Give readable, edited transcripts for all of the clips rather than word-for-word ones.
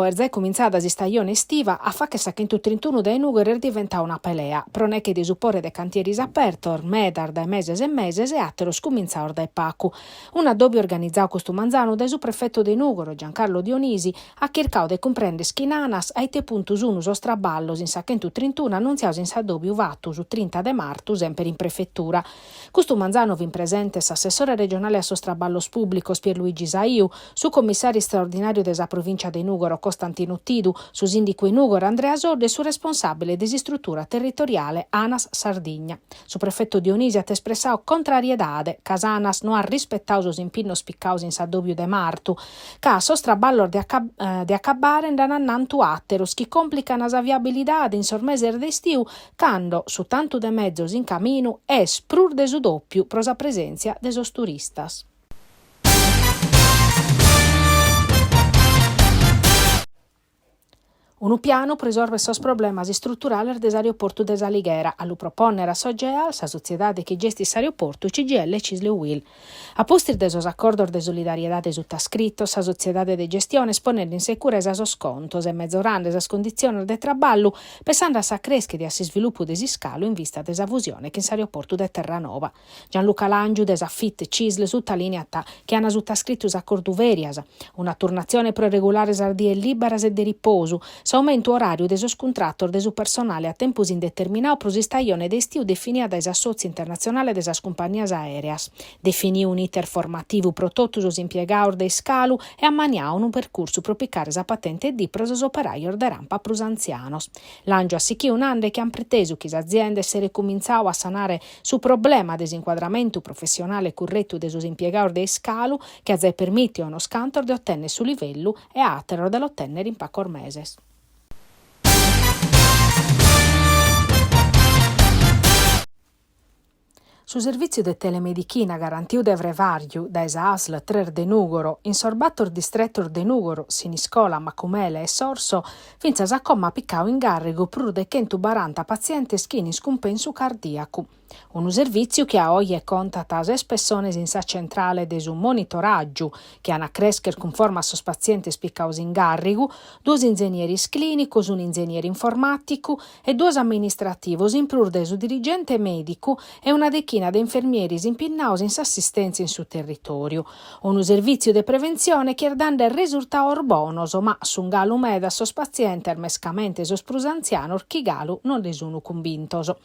Però erzai cominciata la stagione estiva a fa che sa che in tutto 31 dei Nugger diventa una pelea, pronecche di support de cantieri aperto, medar dai mesi e mesi e altro scominciaor dai Pacu. Un addobbio organizzato questo manzano dai su prefetto dei Nugger, Giancarlo Dionisi, a cercare di comprendere schinanas ai te puntus unus o straballos in sa che in tutto 31 annunziaus in s'addobbio vattu su 30 de martu sempre in prefettura. Questo manzano vi presente s'assessore regionale a sostraballos pubblico Pierluigi Saiu, su commissario straordinario della provincia dei Nugger Costantino Tidu, su sindico in Nugor Andrea Sordi e su responsabile di struttura territoriale ANAS Sardigna. Su prefetto Dionisi ha espressato contrariedade, casanas non ha rispettato os impinnos spiccaus in s'addobbio de martu, ca sostraballor de accabare dan annantu atteros, chi complicano sa viabilidade in sormeser d'estiu, cando su tanto de mezzos in camino es prur de su doppiu prosa presenza de sos turistas. Un piano risolve sos problemas strutturali des aeroportu des Alighera, allo proponere a Sogeal, sa sociedade che gesti s'aeroportu CGL Cisle Will. A postir de sos accordos de solidariedade sottoscritto, sa sociedade de gestione ponendo in sicurezza sos contos e mezzorando sas condizioni de traballo, pensando a sa cresca di assi sviluppo desi scalo in vista desa fusione che in s'aeroportu de Terranova. Gianluca Langiu des Affit Cisle sottolinea che hanno sottoscritto accordu verias, una turnazione pro regolare sardie liberas e de riposo, aumento orario de sos contrattor de su personale a tempus indeterminado pro stagione d'estiu definita dai associ internazionali de sas compagnias aereas. Definì un iter formativo pro totus os impiegados de scalu e ammanià un percorso pro piccare sa patente D pro sos operaior de rampa pros anzianos. L'angio assicchì un anno che han preteso che aziende se recominciau a sanare su problema desinquadramento professionale corretto de sos impiegados de scalu che a permette uno scantor de ottenne su livello e atero dell'ottennere in pacor meses. Su servizio de telemedichina garantiu de vrevariu da ASL 3 de Nugoro, in sorbattor distrettor de Nugoro, Siniscola, Macumele e Sorso, finza a comma piccau in garrigo prur de 140 pazienti schini scompensu cardiacu. Un servizio che a oggi conta tas persones in sa centrale de su monitoraggio, che hanno a crescer conforme a sos pazienti spiccaus in garrigu, 2 ingegneri clinicos, un ingegnere informatico e 2 amministrativos in prur de su dirigente medico e una decchina de infermieri impinnaus in s'assistenza in su territorio. Un servizio de prevenzione che dando il risultato bonoso, ma su un galu meda sos pazienti armescamente sos prus anzianos, chi galu non desunu convintoso.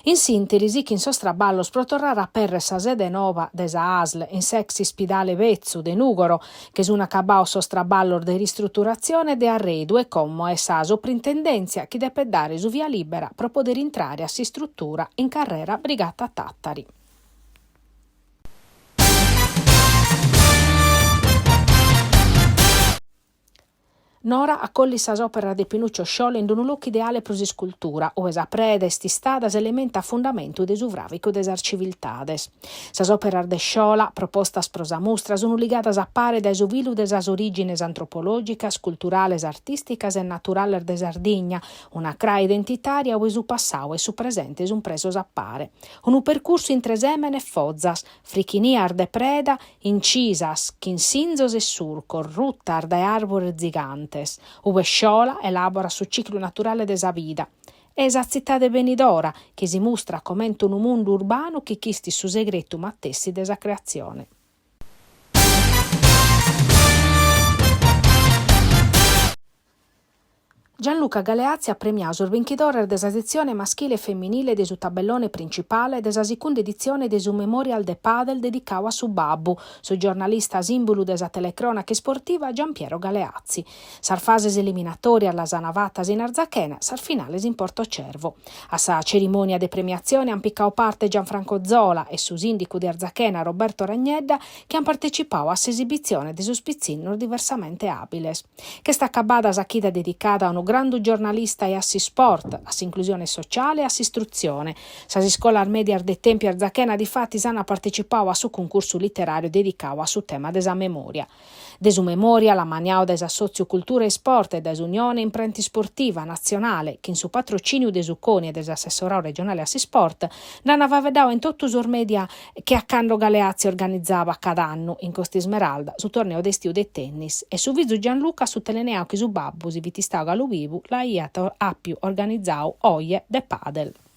In sintesi, chi in sostraballos protorrarà per sa sede nova desa ASL in sexi spidale Vezzu de Nugoro, che su una cabao sostraballor de ristrutturazione de arredu e commo e sa soprintendenzia che deve dare su via libera pro poter entrare a si struttura in carrera brigata Tattari. Nora accogli sas opera de Pinuccio Sciolo in un look ideale pro scultura, o esa preda estistadas elementa fundamento de su vravico des arciviltades. Sas operas de Sciola, propostas pro sa mostra, sono ligadas a pare da su vilu de sas origines antropologicas, culturales, artisticas e naturales de Sardigna, una cra identitaria o su passau e su presente sun presos a pare. Un percorso in tresemen e fozzas, frichiniar de preda, incisas, chinsinzos e surcor, ruttar de arbore gigantes. Uwe Sciola elabora su ciclo naturale de sa vida. E esa città de Benidora, che si mostra come un mondo urbano che chisti su segreto mattessi de sa creazione. Gianluca Galeazzi ha premiato il vincitore della sezione maschile e femminile del suo tabellone principale della seconda edizione del suo Memorial de Padel dedicato a su babbu, su giornalista simbolo della telecronaca sportiva Giampiero Galeazzi. Sar fases eliminatorie alla Sanavatas in Arzachena, sar finales in Porto Cervo. A sa cerimonia de premiazione han piccao parte Gianfranco Zola e su sindico di Arzachena Roberto Ragnedda, che han partecipato a s'esibizione de su spizzinno diversamente abiles. Che sta accabada sa chida dedicata a uno grande giornalista e assi sport, assi inclusione sociale e assi istruzione. Sa scuola media de tempi Arzachena di fatti hanno partecipato a su concorso letterario dedicato a su tema desa memoria. Desu memoria la maniao des Assozio Cultura e Sport e des Unione Imprenti Sportiva Nazionale, che in su patrocinio des Ucconi e des Assessorao Regionale Assisport, n'aveva vedao in tutto sur media che a Canlo Galeazzi organizzava cada anno in Costa Smeralda su torneo d'estiu de tennis e su Vizu Gianluca su Teleneao che su Babbu si vitistao galu vivu la IAT ha più organizzao oie de padel.